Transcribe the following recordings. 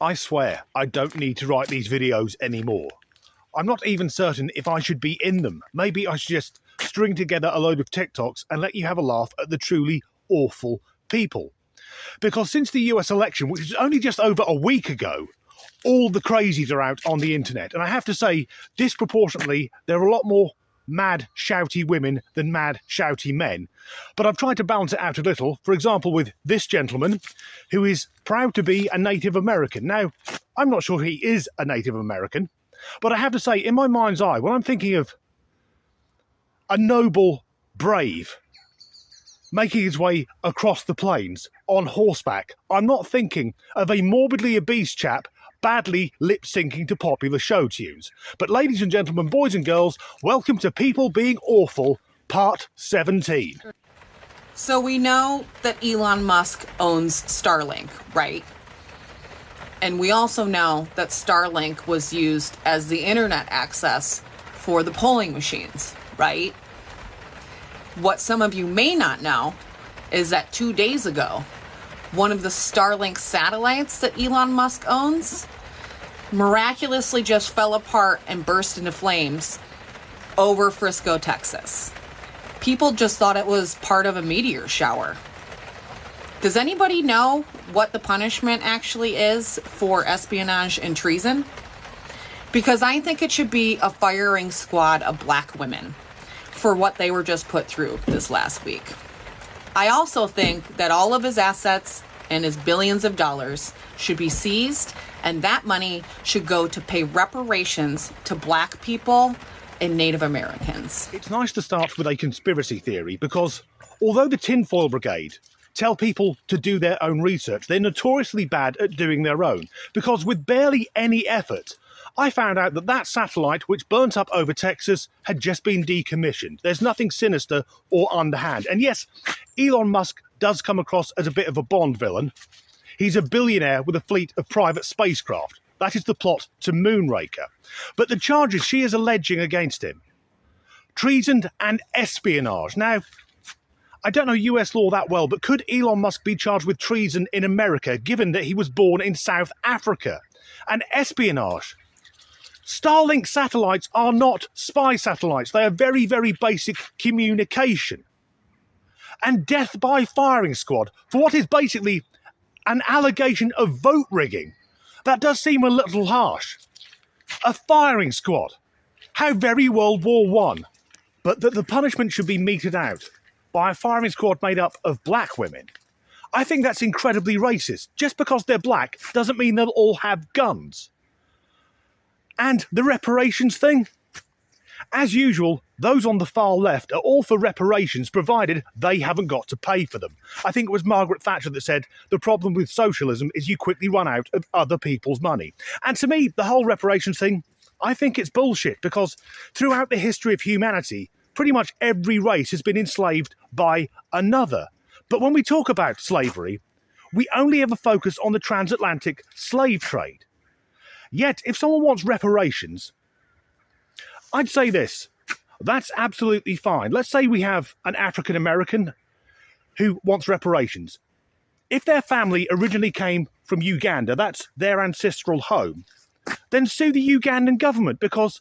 I swear I don't need to write these videos anymore. I'm not even certain if I should be in them. Maybe I should just string together a load of TikToks and let you have a laugh at the truly awful people. Because since the US election, which was only just over a week ago, all the crazies are out on the internet. And I have to say, disproportionately, there are a lot more mad, shouty women than mad, shouty men. But I've tried to balance it out a little, for example, with this gentleman, who is proud to be a Native American. Now, I'm not sure he is a Native American, but I have to say, in my mind's eye, when I'm thinking of a noble, brave, making his way across the plains on horseback, I'm not thinking of a morbidly obese chap badly lip-syncing to popular show tunes. But ladies and gentlemen, boys and girls, welcome to People Being Awful, Part 17. So we know that Elon Musk owns Starlink, right? And we also know that Starlink was used as the internet access for the polling machines, right? What some of you may not know is that 2 days ago, one of the Starlink satellites that Elon Musk owns miraculously just fell apart and burst into flames over Frisco, Texas. People just thought it was part of a meteor shower. Does anybody know what the punishment actually is for espionage and treason? Because I think it should be a firing squad of black women for what they were just put through this last week. I also think that all of his assets and his billions of dollars should be seized, and that money should go to pay reparations to black people and Native Americans. It's nice to start with a conspiracy theory because although the Tinfoil Brigade tell people to do their own research, they're notoriously bad at doing their own, because with barely any effort, I found out that that satellite which burnt up over Texas had just been decommissioned. There's nothing sinister or underhand. And yes, Elon Musk does come across as a bit of a Bond villain. He's a billionaire with a fleet of private spacecraft. That is the plot to Moonraker. But the charges she is alleging against him: treason and espionage. Now, I don't know US law that well, but could Elon Musk be charged with treason in America, given that he was born in South Africa? And espionage. Starlink satellites are not spy satellites. They are very, very basic communication. And death by firing squad for what is basically an allegation of vote rigging. That does seem a little harsh. A firing squad. How very World War One. But that the punishment should be meted out by a firing squad made up of black women. I think that's incredibly racist. Just because they're black doesn't mean they'll all have guns. And the reparations thing? As usual, those on the far left are all for reparations provided they haven't got to pay for them. I think it was Margaret Thatcher that said, the problem with socialism is you quickly run out of other people's money. And to me, the whole reparations thing, I think it's bullshit, because throughout the history of humanity, pretty much every race has been enslaved by another. But when we talk about slavery, we only ever focus on the transatlantic slave trade. Yet, if someone wants reparations, I'd say this: that's absolutely fine. Let's say we have an African American who wants reparations. If their family originally came from Uganda, that's their ancestral home, then sue the Ugandan government, because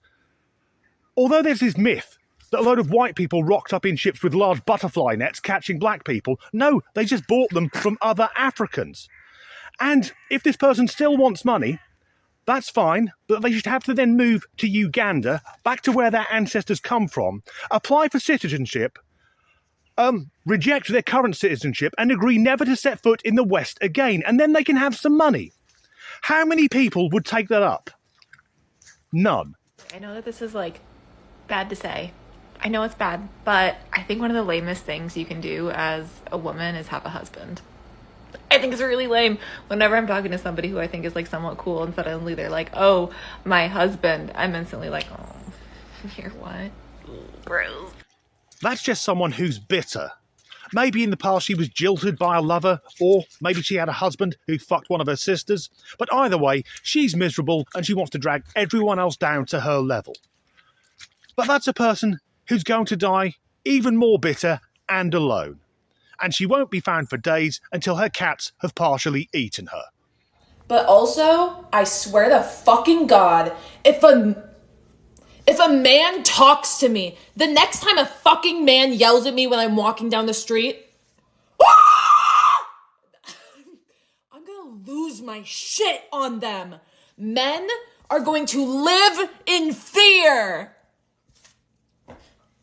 although there's this myth that a load of white people rocked up in ships with large butterfly nets catching black people, no, they just bought them from other Africans. And if this person still wants money, that's fine, but they should have to then move to Uganda, back to where their ancestors come from, apply for citizenship, reject their current citizenship, and agree never to set foot in the West again, and then they can have some money. How many people would take that up? None. I know that this is, bad to say. I know it's bad, but I think one of the lamest things you can do as a woman is have a husband. I think it's really lame. Whenever I'm talking to somebody who I think is somewhat cool and suddenly they're like, oh, my husband, I'm instantly like, oh, you're what? Gross. That's just someone who's bitter. Maybe in the past she was jilted by a lover, or maybe she had a husband who fucked one of her sisters. But either way, she's miserable and she wants to drag everyone else down to her level. But that's a person who's going to die even more bitter and alone. And she won't be found for days until her cats have partially eaten her. But also, I swear to fucking God, if a man talks to me, the next time a fucking man yells at me when I'm walking down the street, I'm gonna lose my shit on them. Men are going to live in fear.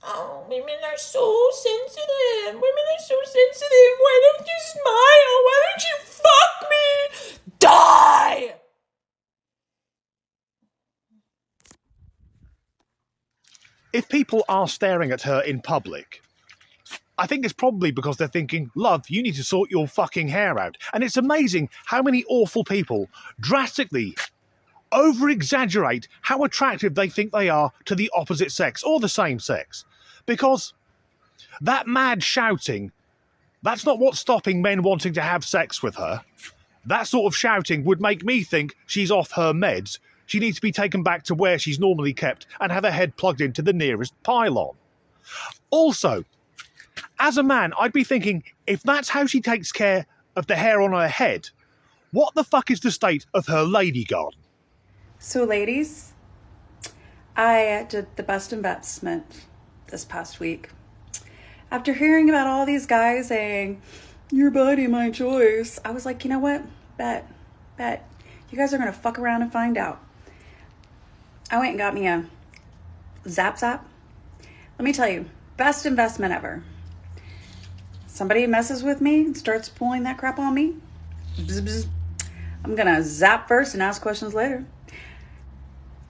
Oh, women are so sensitive. Women are so sensitive. Why don't you smile? Why don't you fuck me? Die! If people are staring at her in public, I think it's probably because they're thinking, love, you need to sort your fucking hair out. And it's amazing how many awful people drastically over-exaggerate how attractive they think they are to the opposite sex or the same sex. Because that mad shouting, that's not what's stopping men wanting to have sex with her. That sort of shouting would make me think she's off her meds. She needs to be taken back to where she's normally kept and have her head plugged into the nearest pylon. Also, as a man, I'd be thinking, if that's how she takes care of the hair on her head, what the fuck is the state of her lady garden? So ladies, I did the best investment this past week. After hearing about all these guys saying, your body, my choice, I was like, you know what? Bet. You guys are going to fuck around and find out. I went and got me a Zap. Let me tell you, best investment ever. Somebody messes with me and starts pulling that crap on me, bzz. I'm going to zap first and ask questions later.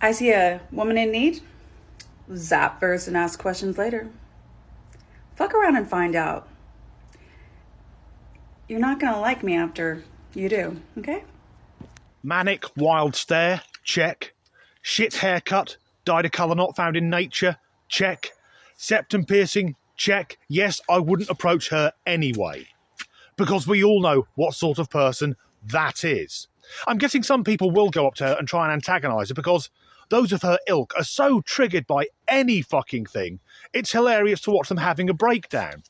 I see a woman in need, zap first and ask questions later. Fuck around and find out. You're not going to like me after you do, okay? Manic, wild stare, check. Shit haircut, dyed a colour not found in nature, check. Septum piercing, check. Yes, I wouldn't approach her anyway. Because we all know what sort of person that is. I'm guessing some people will go up to her and try and antagonise her because those of her ilk are so triggered by any fucking thing, it's hilarious to watch them having a breakdown.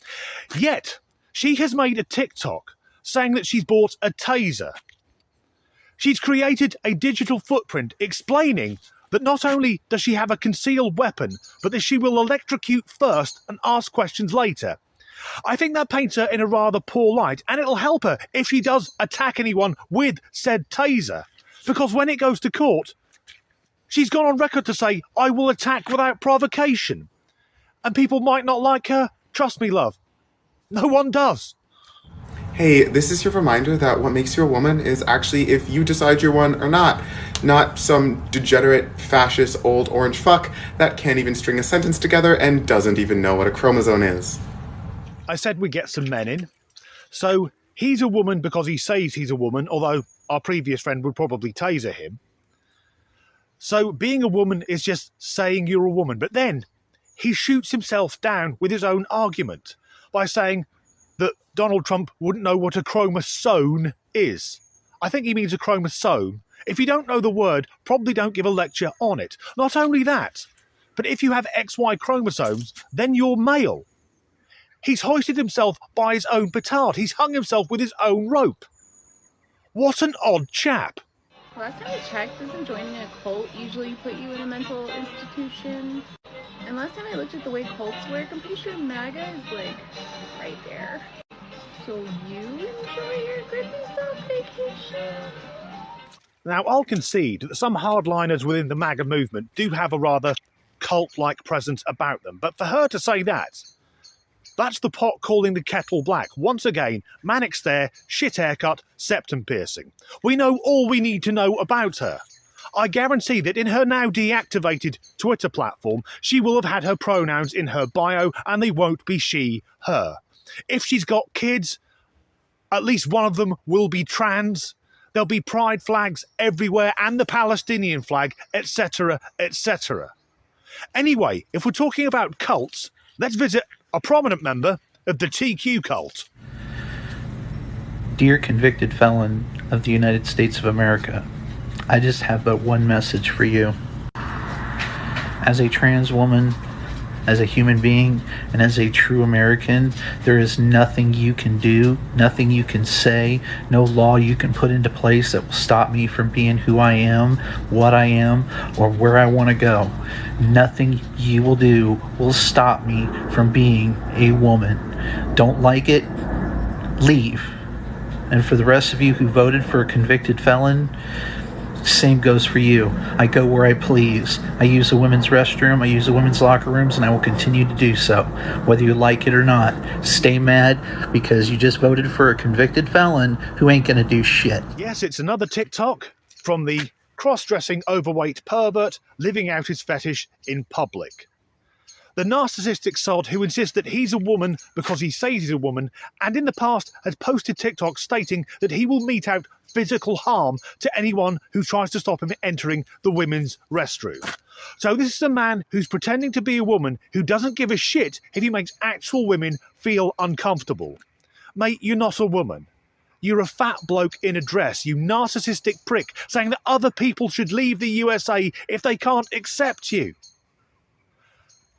Yet, she has made a TikTok saying that she's bought a taser. She's created a digital footprint explaining that not only does she have a concealed weapon, but that she will electrocute first and ask questions later. I think that paints her in a rather poor light, and it'll help her if she does attack anyone with said taser. Because when it goes to court, she's gone on record to say, I will attack without provocation. And people might not like her. Trust me, love. No one does. Hey, this is your reminder that what makes you a woman is actually if you decide you're one or not. Not some degenerate, fascist, old orange fuck that can't even string a sentence together and doesn't even know what a chromosome is. I said we get some men in. So he's a woman because he says he's a woman, although our previous friend would probably taser him. So being a woman is just saying you're a woman. But then he shoots himself down with his own argument by saying that Donald Trump wouldn't know what a chromosome is. I think he means a chromosome. If you don't know the word, probably don't give a lecture on it. Not only that, but if you have XY chromosomes, then you're male. He's hoisted himself by his own petard. He's hung himself with his own rope. What an odd chap. Last time I checked, doesn't joining a cult usually put you in a mental institution? And last time I looked at the way cults work, I'm pretty sure MAGA is like right there. So you enjoy your Christmas vacation? Now, I'll concede that some hardliners within the MAGA movement do have a rather cult-like presence about them. But for her to say that, that's the pot calling the kettle black. Once again, manic stare, shit haircut, septum piercing. We know all we need to know about her. I guarantee that in her now deactivated Twitter platform, she will have had her pronouns in her bio and they won't be she, her. If she's got kids, at least one of them will be trans. There'll be pride flags everywhere and the Palestinian flag, etc., etc. Anyway, if we're talking about cults, let's visit a prominent member of the TQ cult. Dear convicted felon of the United States of America, I just have but one message for you. As a trans woman, as a human being and as a true American, there is nothing you can do, nothing you can say, no law you can put into place that will stop me from being who I am, what I am, or where I want to go. Nothing you will do will stop me from being a woman. Don't like it? Leave. And for the rest of you who voted for a convicted felon, same goes for you. I go where I please. I use the women's restroom, I use the women's locker rooms, and I will continue to do so, whether you like it or not. Stay mad because you just voted for a convicted felon who ain't gonna do shit. Yes, it's another TikTok from the cross-dressing overweight pervert living out his fetish in public. The narcissistic sod who insists that he's a woman because he says he's a woman, and in the past has posted TikToks stating that he will mete out physical harm to anyone who tries to stop him entering the women's restroom. So this is a man who's pretending to be a woman who doesn't give a shit if he makes actual women feel uncomfortable. Mate, you're not a woman. You're a fat bloke in a dress, you narcissistic prick, saying that other people should leave the USA if they can't accept you.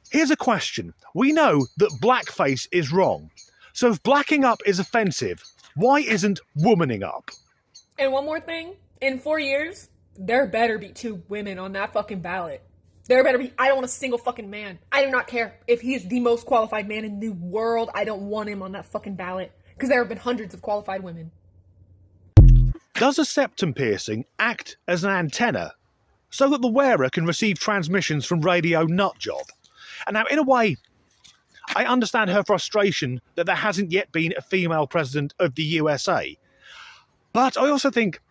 Here's a question. We know that blackface is wrong. So if blacking up is offensive, why isn't womaning up? And one more thing. In 4 years, there better be 2 women on that fucking ballot. There better be. I don't want a single fucking man. I do not care if he is the most qualified man in the world. I don't want him on that fucking ballot. Because there have been hundreds of qualified women. Does a septum piercing act as an antenna so that the wearer can receive transmissions from Radio Nutjob? And now, in a way, I understand her frustration that there hasn't yet been a female president of the USA. But I also think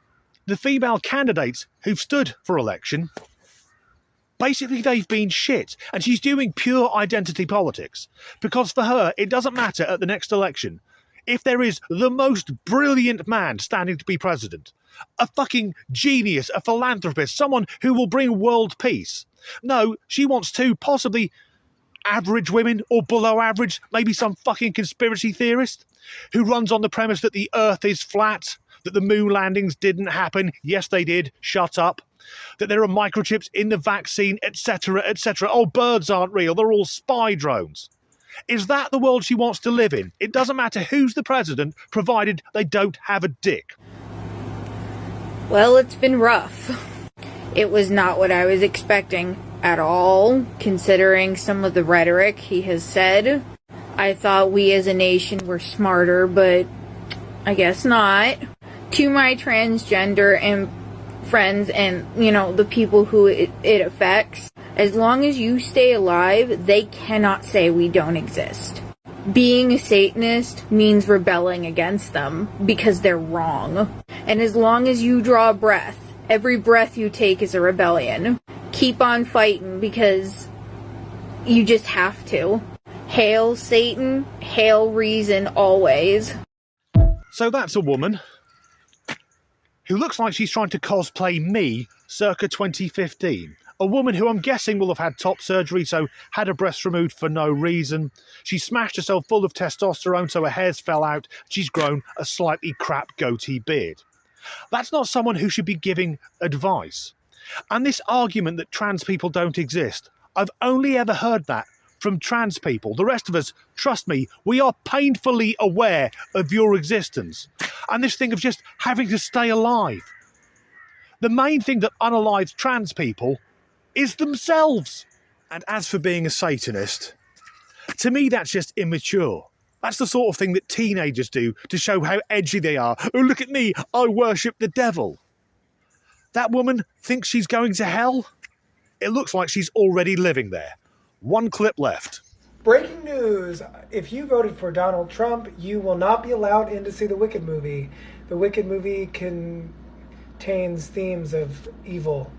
the female candidates who've stood for election, basically they've been shit. And she's doing pure identity politics. Because for her, it doesn't matter at the next election if there is the most brilliant man standing to be president. A fucking genius, a philanthropist, someone who will bring world peace. No, she wants to possibly average women or below average, maybe some fucking conspiracy theorist who runs on the premise that the earth is flat, that the moon landings didn't happen. Yes, they did. Shut up. That there are microchips in the vaccine, etc., etc. Oh, birds aren't real. They're all spy drones. Is that the world she wants to live in? It doesn't matter who's the president, provided they don't have a dick. Well, it's been rough. It was not what I was expecting at all, considering some of the rhetoric he has said. I thought we as a nation were smarter, but I guess not. To my transgender and friends and, the people who it affects, as long as you stay alive, they cannot say we don't exist. Being a Satanist means rebelling against them because they're wrong. And as long as you draw a breath, every breath you take is a rebellion. Keep on fighting because you just have to. Hail Satan, hail reason always. So that's a woman who looks like she's trying to cosplay me circa 2015. A woman who I'm guessing will have had top surgery, so had her breasts removed for no reason. She smashed herself full of testosterone, so her hairs fell out. She's grown a slightly crap goatee beard. That's not someone who should be giving advice. And this argument that trans people don't exist, I've only ever heard that from trans people. The rest of us, trust me, we are painfully aware of your existence. And this thing of just having to stay alive. The main thing that unalives trans people is themselves. And as for being a Satanist, to me that's just immature. That's the sort of thing that teenagers do to show how edgy they are. Oh, look at me, I worship the devil. That woman thinks she's going to hell? It looks like she's already living there. One clip left. Breaking news. If you voted for Donald Trump, you will not be allowed in to see the Wicked movie. The Wicked movie contains themes of evil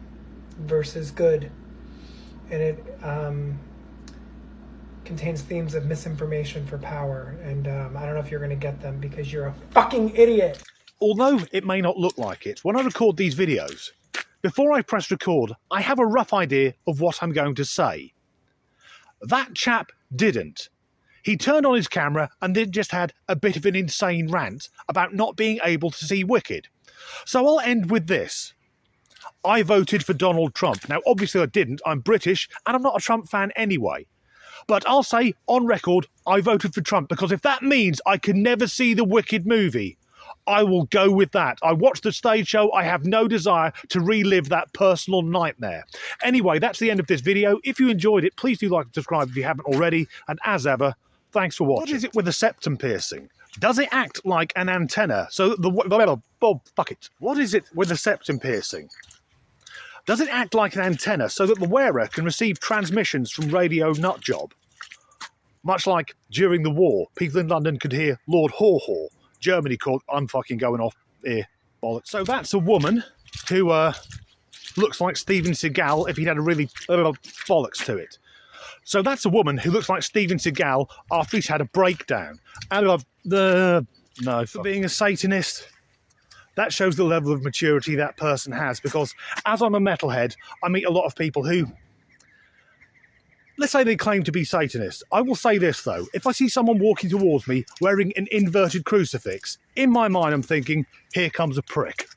versus good. And it contains themes of misinformation for power. And I don't know if you're going to get them because you're a fucking idiot. Although it may not look like it, when I record these videos, before I press record, I have a rough idea of what I'm going to say. That chap didn't. He turned on his camera and then just had a bit of an insane rant about not being able to see Wicked. So I'll end with this. I voted for Donald Trump. Now, obviously I didn't. I'm British and I'm not a Trump fan anyway. But I'll say, on record, I voted for Trump because if that means I can never see the Wicked movie, I will go with that. I watched the stage show. I have no desire to relive that personal nightmare. Anyway, that's the end of this video. If you enjoyed it, please do like and subscribe if you haven't already. And as ever, thanks for watching. What is it with a septum piercing? Does it act like an antenna? So fuck it. What is it with a septum piercing? Does it act like an antenna so that the wearer can receive transmissions from Radio Nutjob? Much like during the war, people in London could hear Lord Haw-Haw. Germany called, I'm fucking going off here, bollocks. So that's a woman who looks like Steven Seagal if he'd had a really bollocks to it. So that's a woman who looks like Steven Seagal after he's had a breakdown. And no, for being a Satanist, that shows the level of maturity that person has, because as I'm a metalhead, I meet a lot of people who, let's say they claim to be Satanists. I will say this, though. If I see someone walking towards me wearing an inverted crucifix, in my mind I'm thinking, here comes a prick.